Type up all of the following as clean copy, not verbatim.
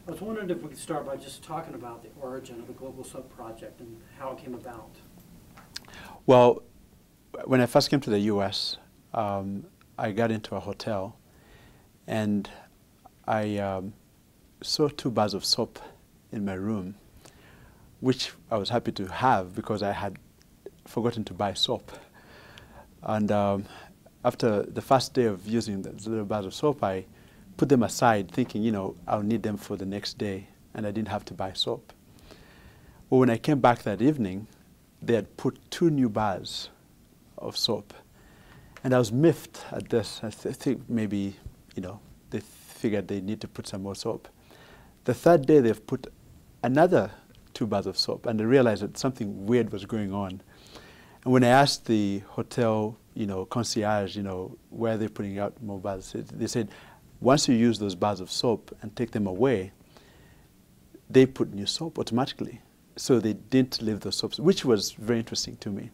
I was wondering if we could start by just talking about the origin of the Global Soap Project and how it came about. Well, when I first came to the U.S., I got into a hotel and I saw 2 bars of soap in my room, which I was happy to have because I had forgotten to buy soap. And after the first day of using the little bars of soap, I put them aside thinking, you know, I'll need them for the next day, and I didn't have to buy soap. Well, when I came back that evening, they had put 2 new bars of soap. And I was miffed at this. I think maybe, you know, they figured they need to put some more soap. The third day, they've put another 2 bars of soap, and I realized that something weird was going on. And when I asked the hotel, you know, concierge, you know, where they're putting out more bars, they said, once you use those bars of soap and take them away, they put new soap automatically. So they didn't leave those soaps, which was very interesting to me.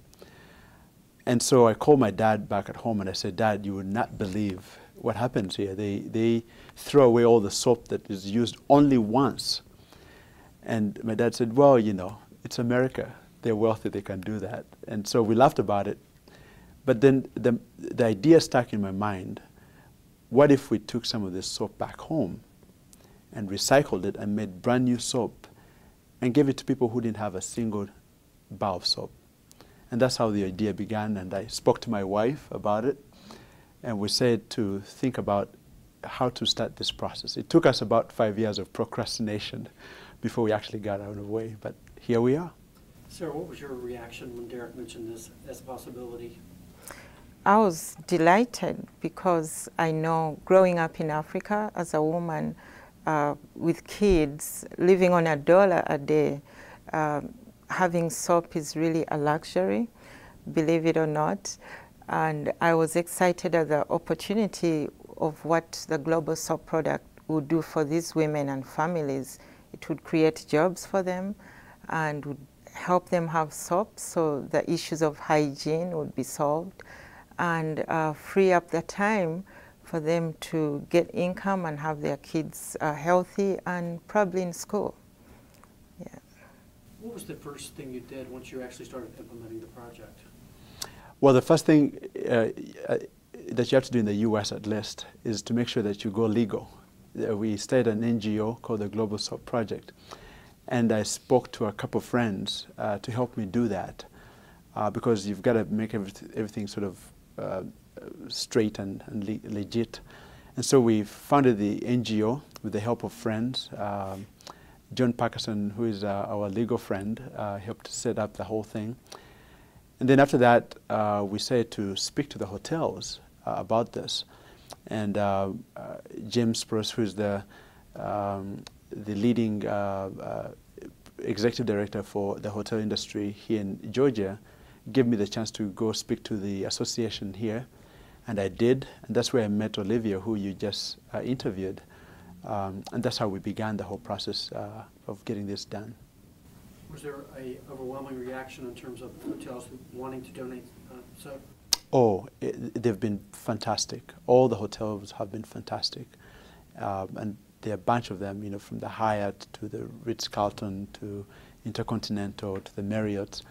And so I called my dad back at home and I said, Dad, you would not believe what happens here. They throw away all the soap that is used only once. And my dad said, well, you know, it's America. They're wealthy, they can do that. And so we laughed about it. But then the idea stuck in my mind, what if we took some of this soap back home and recycled it and made brand new soap and gave it to people who didn't have a single bar of soap? And that's how the idea began, and I spoke to my wife about it, and we said to think about how to start this process. It took us about 5 years of procrastination before we actually got out of the way, but here we are. Sarah, what was your reaction when Derreck mentioned this as a possibility? I was delighted because I know growing up in Africa as a woman with kids, living on $1 a day, having soap is really a luxury, believe it or not. And I was excited at the opportunity of what the Global Soap product would do for these women and families. It would create jobs for them and would help them have soap so the issues of hygiene would be solved, and free up the time for them to get income and have their kids healthy and probably in school. Yeah. What was the first thing you did once you actually started implementing the project? Well, the first thing that you have to do in the U.S. at least is to make sure that you go legal. We started an NGO called the Global Soap Project, and I spoke to a couple of friends to help me do that, because you've got to make everything sort of straight and legit. And so we founded the NGO with the help of friends. John Parkinson, who is our legal friend, helped set up the whole thing. And then after that, we started to speak to the hotels about this. And James Bruce, who is the leading executive director for the hotel industry here in Georgia, gave me the chance to go speak to the association here, and I did, and that's where I met Olivia, who you just interviewed, and that's how we began the whole process of getting this done. Was there an overwhelming reaction in terms of hotels wanting to donate soap? Oh, they've been fantastic. All the hotels have been fantastic, and there are a bunch of them, you know, from the Hyatt to the Ritz-Carlton to Intercontinental to the Marriott.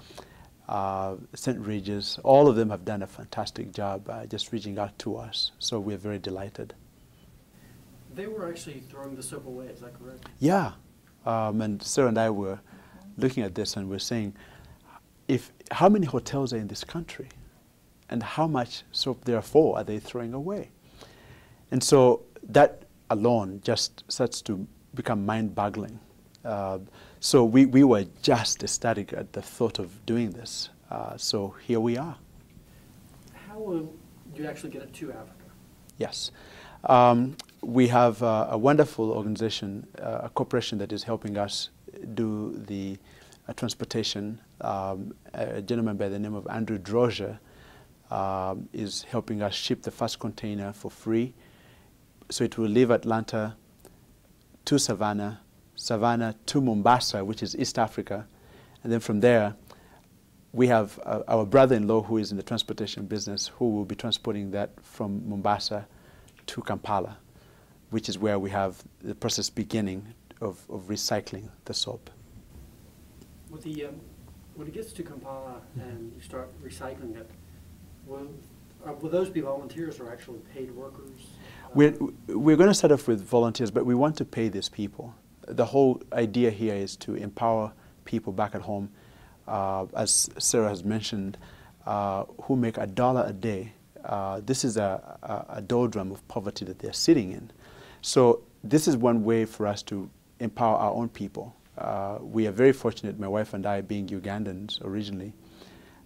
St. Regis, all of them have done a fantastic job just reaching out to us, so we're very delighted. They were actually throwing the soap away, is that correct? Yeah, and Sarah and I were looking at this and we're saying, how many hotels are in this country and how much soap therefore are they throwing away? And so that alone just starts to become mind-boggling. So we were just ecstatic at the thought of doing this. So here we are. How will you actually get it to Africa? Yes. We have a wonderful organization, a corporation that is helping us do the transportation. A gentleman by the name of Andrew Droger is helping us ship the first container for free. So it will leave Atlanta to Savannah, Savannah to Mombasa, which is East Africa. And then from there, we have our brother-in-law who is in the transportation business who will be transporting that from Mombasa to Kampala, which is where we have the process beginning of recycling the soap. With the, when it gets to Kampala and you start recycling it, will those be volunteers or actually paid workers? We're going to start off with volunteers, but we want to pay these people. The whole idea here is to empower people back at home, as Sarah has mentioned, who make $1 a day. This is a doldrum of poverty that they're sitting in. So this is one way for us to empower our own people. We are very fortunate, my wife and I being Ugandans originally,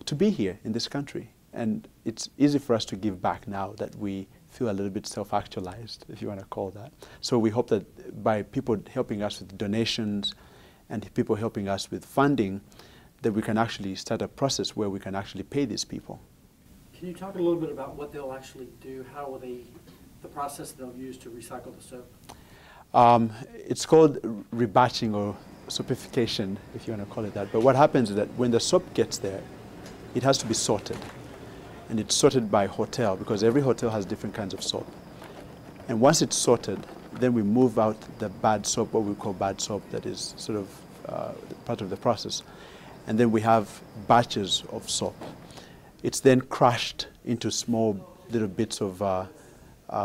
to be here in this country. And it's easy for us to give back now that we feel a little bit self-actualized, if you want to call that. So we hope that by people helping us with donations and people helping us with funding, that we can actually start a process where we can actually pay these people. Can you talk a little bit about what they'll actually do? How will they, the process they'll use to recycle the soap? It's called rebatching or soapification, if you want to call it that. But what happens is that when the soap gets there, it has to be sorted. And it's sorted by hotel, because every hotel has different kinds of soap. And once it's sorted, then we move out the bad soap, what we call bad soap, that is sort of part of the process. And then we have batches of soap. It's then crushed into small little bits of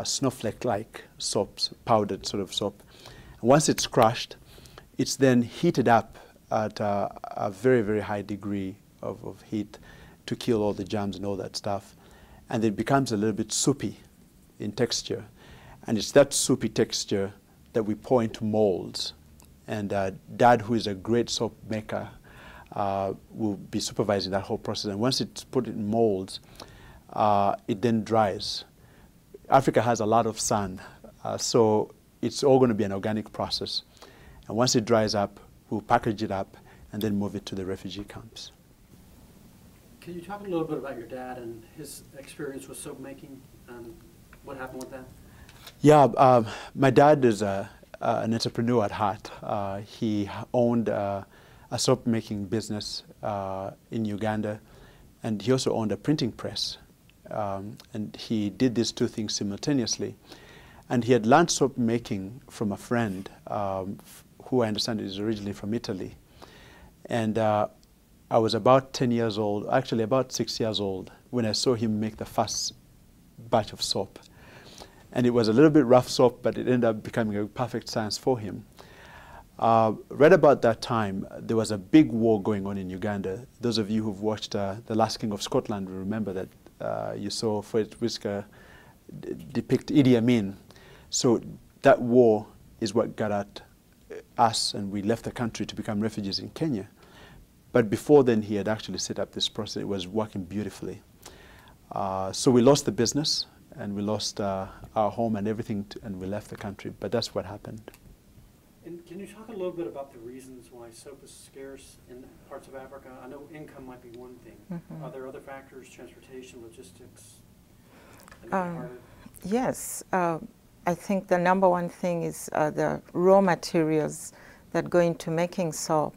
snowflake-like soaps, powdered sort of soap. And once it's crushed, it's then heated up at a very, very high degree of heat to kill all the germs and all that stuff. And it becomes a little bit soupy in texture. And it's that soupy texture that we pour into molds. And Dad, who is a great soap maker, will be supervising that whole process. And once it's put in molds, it then dries. Africa has a lot of sun, so it's all going to be an organic process. And once it dries up, we'll package it up and then move it to the refugee camps. Can you talk a little bit about your dad and his experience with soap making and what happened with that? Yeah, my dad is an entrepreneur at heart. He owned a soap making business in Uganda, and he also owned a printing press. And he did these two things simultaneously. And he had learned soap making from a friend who I understand is originally from Italy. And I was about 10 years old, actually about 6 years old, when I saw him make the first batch of soap. And it was a little bit rough soap, but it ended up becoming a perfect science for him. Right about that time, there was a big war going on in Uganda. Those of you who've watched The Last King of Scotland will remember that you saw Fred Whisker depict Idi Amin. So that war is what got at us, and we left the country to become refugees in Kenya. But before then, he had actually set up this process. It was working beautifully. So we lost the business, and we lost our home and everything, and we left the country. But that's what happened. And can you talk a little bit about the reasons why soap is scarce in parts of Africa? I know income might be one thing. Mm-hmm. Are there other factors, transportation, logistics? Yes. I think the number one thing is the raw materials that go into making soap.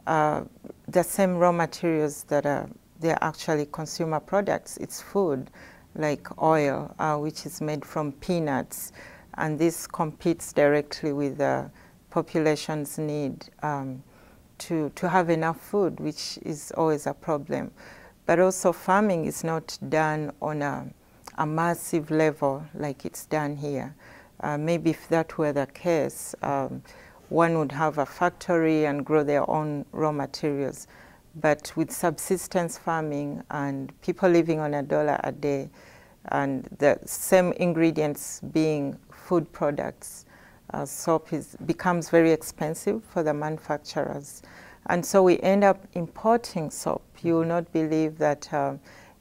The same raw materials that they're actually consumer products. It's food, like oil, which is made from peanuts. And this competes directly with the population's need to have enough food, which is always a problem. But also farming is not done on a massive level like it's done here. Maybe if that were the case, one would have a factory and grow their own raw materials. But with subsistence farming and people living on $1 a day and the same ingredients being food products, soap becomes very expensive for the manufacturers. And so we end up importing soap. You will not believe that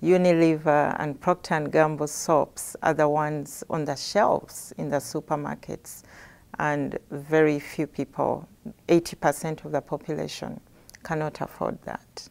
Unilever and Procter & Gamble soaps are the ones on the shelves in the supermarkets. And very few people, 80% of the population, cannot afford that.